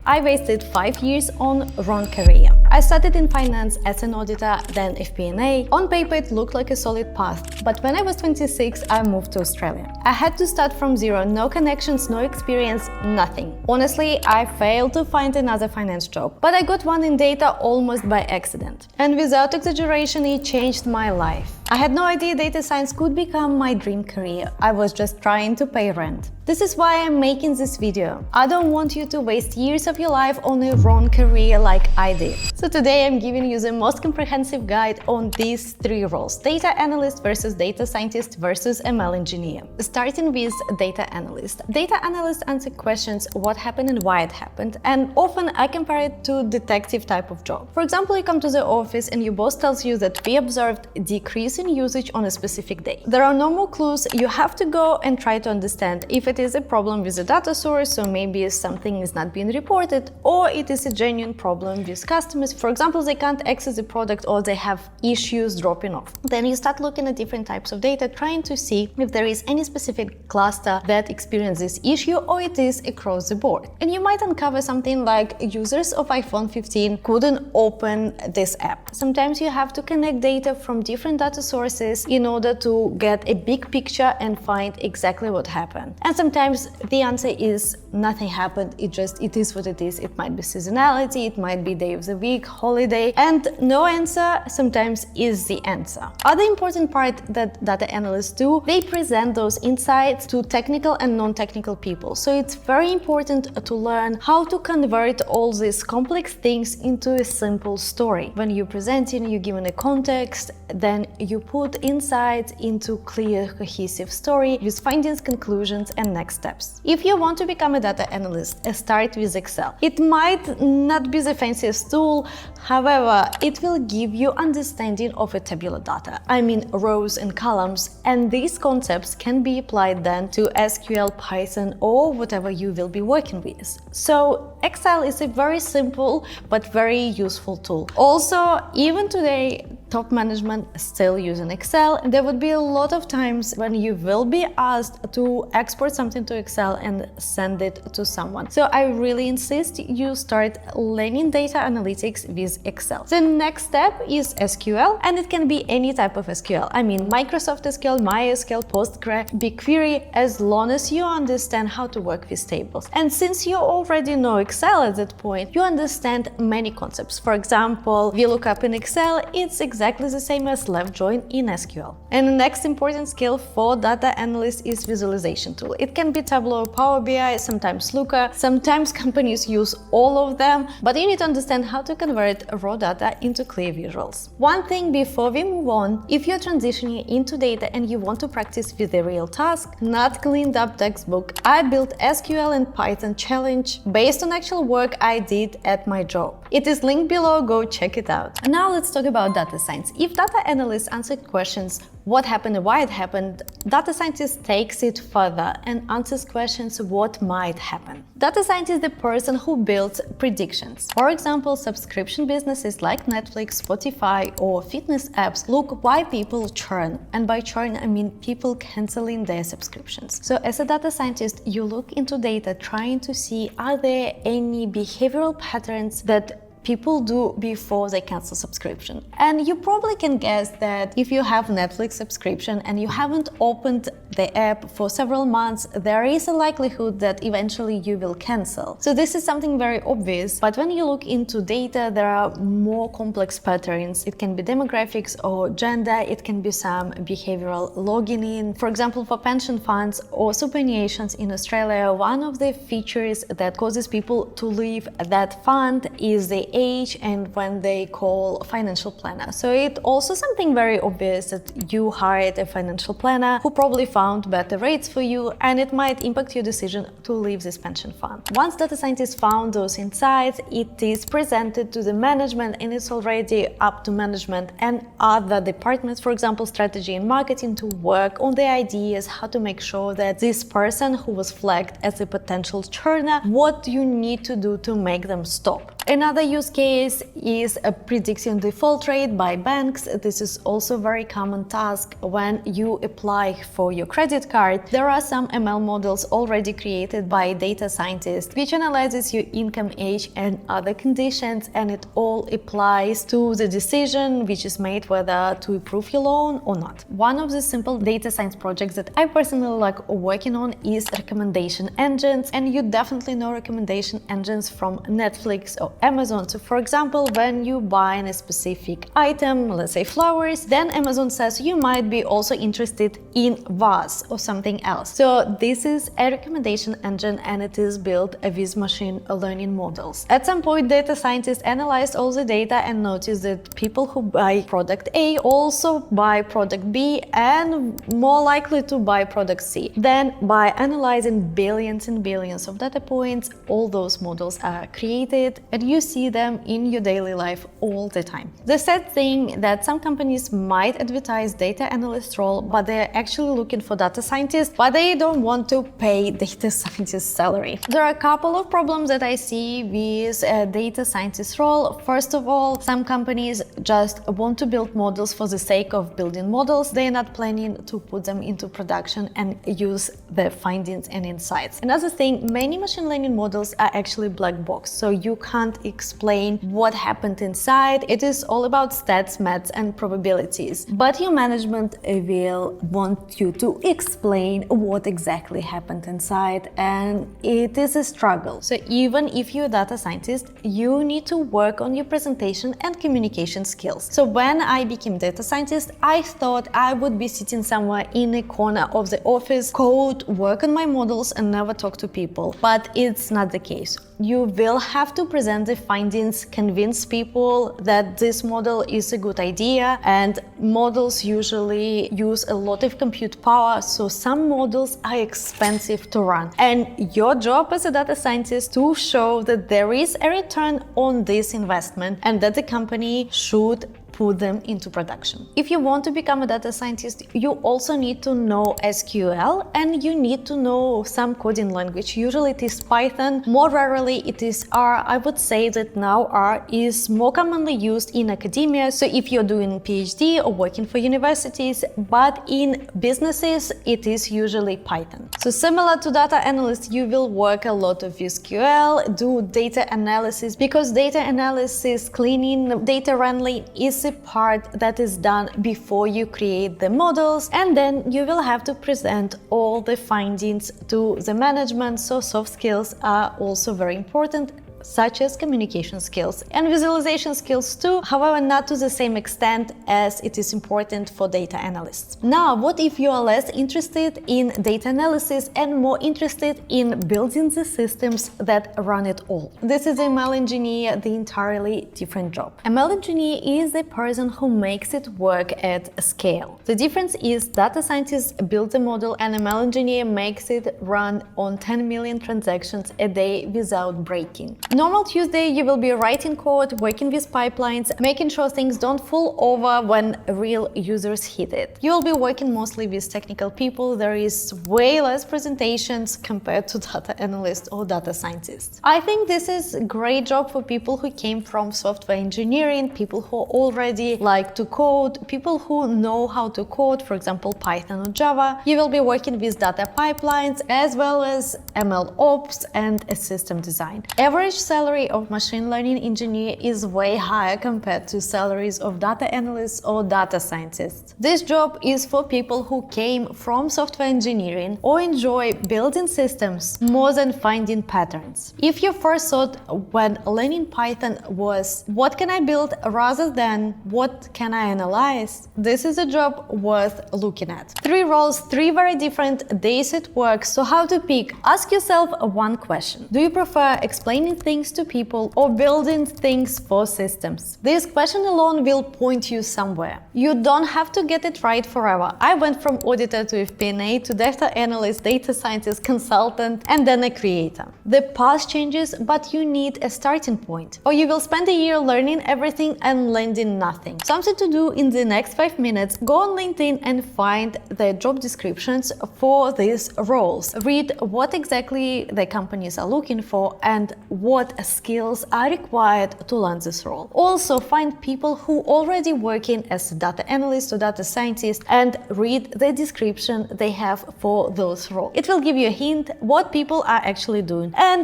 I wasted 5 years on wrong career. I started in finance as an auditor, then FP&A. On paper it looked like a solid path, but when I was 26 I moved to Australia. I had to start from zero, no connections, no experience, nothing. Honestly, I failed to find another finance job, but I got one in data almost by accident. And without exaggeration, it changed my life. I had no idea data science could become my dream career. I was just trying to pay rent. This is why I'm making this video. I don't want you to waste years of your life on a wrong career like I did. So today I'm giving you the most comprehensive guide on these three roles: data analyst versus data scientist versus ML engineer. Starting with data analyst. Data analyst answer questions what happened and why it happened, and often I compare it to detective type of job. For example, you come to the office and your boss tells you that we observed a decrease in usage on a specific day. There are no more clues, you have to go and try to understand if it is a problem with the data source, so maybe something is not being reported, or it is a genuine problem with customers. For example, they can't access the product or they have issues dropping off. Then you start looking at different types of data, trying to see if there is any specific cluster that experiences this issue or it is across the board. And you might uncover something like users of iPhone 15 couldn't open this app. Sometimes you have to connect data from different data sources in order to get a big picture and find exactly what happened. And sometimes the answer is nothing happened, it is what it is. It might be seasonality, it might be day of the week, holiday, and no answer sometimes is the answer. Other important part that data analysts do, they present those insights to technical and non-technical people. So it's very important to learn how to convert all these complex things into a simple story. When you're presenting, you're given a context, then you put insights into clear, cohesive story with findings, conclusions, and next steps. If you want to become a data analyst, start with Excel. It might not be the fanciest tool, however, it will give you understanding of a tabular data. I mean rows and columns, and these concepts can be applied then to SQL, Python, or whatever you will be working with. So Excel is a very simple but very useful tool. Also, even today, top management still using Excel. There would be a lot of times when you will be asked to export something to Excel and send it to someone. So I really insist you start learning data analytics with Excel. The next step is SQL, and it can be any type of SQL. I mean Microsoft SQL, MySQL, Postgre, BigQuery, as long as you understand how to work with tables. And since you already know Excel at that point, you understand many concepts. For example, VLOOKUP in Excel, it's exactly the same as left join in SQL. And the next important skill for data analyst is visualization tool. It can be Tableau, Power BI, sometimes Looker. Sometimes companies use all of them, but you need to understand how to convert raw data into clear visuals. One thing before we move on, if you're transitioning into data and you want to practice with a real task, not cleaned up textbook, I built SQL and Python challenge based on actual work I did at my job. It is linked below, go check it out. Now let's talk about data science. If data analysts answer questions what happened and why it happened, data scientist takes it further and answers questions what might happen. Data scientist is the person who builds predictions. For example, subscription businesses like Netflix, Spotify, or fitness apps look why people churn. And by churn, I mean people canceling their subscriptions. So as a data scientist, you look into data trying to see are there any behavioral patterns that people do before they cancel subscription. And you probably can guess that if you have Netflix subscription and you haven't opened the app for several months, there is a likelihood that eventually you will cancel. So this is something very obvious, but when you look into data, there are more complex patterns. It can be demographics or gender, it can be some behavioral logging in. For example, for pension funds or superannuations in Australia, one of the features that causes people to leave that fund is the age and when they call financial planner. So it's also something very obvious that you hired a financial planner who probably found better rates for you, and it might impact your decision to leave this pension fund. Once data scientists found those insights, it is presented to the management and it's already up to management and other departments, for example, strategy and marketing, to work on the ideas how to make sure that this person who was flagged as a potential churner, what you need to do to make them stop. Another use case is predicting default rate by banks. This is also a very common task when you apply for your credit card. There are some ML models already created by data scientists which analyzes your income, age and other conditions, and it all applies to the decision which is made whether to approve your loan or not. One of the simple data science projects that I personally like working on is recommendation engines, and you definitely know recommendation engines from Netflix or Amazon. So for example, when you buy a specific item, let's say flowers, then Amazon says you might be also interested in vase or something else. So this is a recommendation engine and it is built with machine learning models. At some point, data scientists analyzed all the data and noticed that people who buy product A also buy product B and more likely to buy product C. Then by analyzing billions and billions of data points, all those models are created and you see them in your daily life all the time. The sad thing that some companies might advertise data analyst role, but they're actually looking for data scientists, but they don't want to pay data scientist salary. There are a couple of problems that I see with a data scientist role. First of all, some companies just want to build models for the sake of building models. They're not planning to put them into production and use the findings and insights. Another thing, many machine learning models are actually black box, so you can't explain what happened inside. It is all about stats, maths and probabilities. But your management will want you to explain what exactly happened inside, and it is a struggle. So even if you're a data scientist, you need to work on your presentation and communication skills. So when I became data scientist, I thought I would be sitting somewhere in a corner of the office, code, work on my models and never talk to people. But it's not the case. You will have to present the findings, convince people that this model is a good idea, and models usually use a lot of compute power, so some models are expensive to run. And your job as a data scientist to show that there is a return on this investment and that the company should put them into production. If you want to become a data scientist, you also need to know SQL and you need to know some coding language. Usually it is Python, more rarely it is R. I would say that now R is more commonly used in academia, so if you're doing PhD or working for universities, but in businesses it is usually Python. So similar to data analyst, you will work a lot of SQL, do data analysis, because data analysis, cleaning, data wrangling is a part that is done before you create the models, and then you will have to present all the findings to the management. So soft skills are also very important, such as communication skills and visualization skills too, however not to the same extent as it is important for data analysts. Now, what if you are less interested in data analysis and more interested in building the systems that run it all? This is ML engineer, the entirely different job. ML engineer is the person who makes it work at scale. The difference is data scientists build the model and ML engineer makes it run on 10 million transactions a day without breaking. Normal Tuesday, you will be writing code, working with pipelines, making sure things don't fall over when real users hit it. You will be working mostly with technical people. There is way less presentations compared to data analysts or data scientists. I think this is a great job for people who came from software engineering, people who already like to code, people who know how to code, for example, Python or Java. You will be working with data pipelines as well as ML ops and a system design. Average salary of machine learning engineer is way higher compared to salaries of data analysts or data scientists. This job is for people who came from software engineering or enjoy building systems more than finding patterns. If your first thought when learning Python was what can I build rather than what can I analyze, this is a job worth looking at. 3 roles, 3 very different days at work. So how to pick? Ask yourself one question. Do you prefer explaining things to people or building things for systems? This question alone will point you somewhere. You don't have to get it right forever. I went from auditor to FP&A to data analyst, data scientist, consultant, and then a creator. The path changes, but you need a starting point. Or you will spend a year learning everything and landing nothing. Something to do in the next 5 minutes. Go on LinkedIn and find the job descriptions for these roles. Read what exactly the companies are looking for and what what skills are required to land this role. Also, find people who already working as a data analyst or data scientist and read the description they have for those roles. It will give you a hint what people are actually doing. And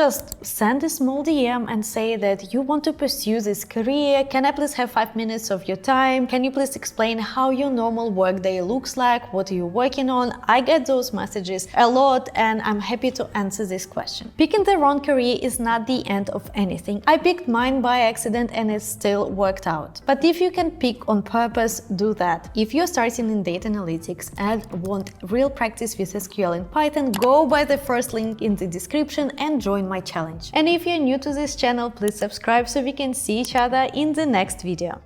just send a small DM and say that you want to pursue this career. Can I please have 5 minutes of your time? Can you please explain how your normal workday looks like? What are you working on? I get those messages a lot and I'm happy to answer this question. Picking the wrong career is not the end of anything. I picked mine by accident and it still worked out. But if you can pick on purpose, do that. If you're starting in data analytics and want real practice with SQL and Python, go by the first link in the description and join my challenge. And if you're new to this channel, please subscribe so we can see each other in the next video.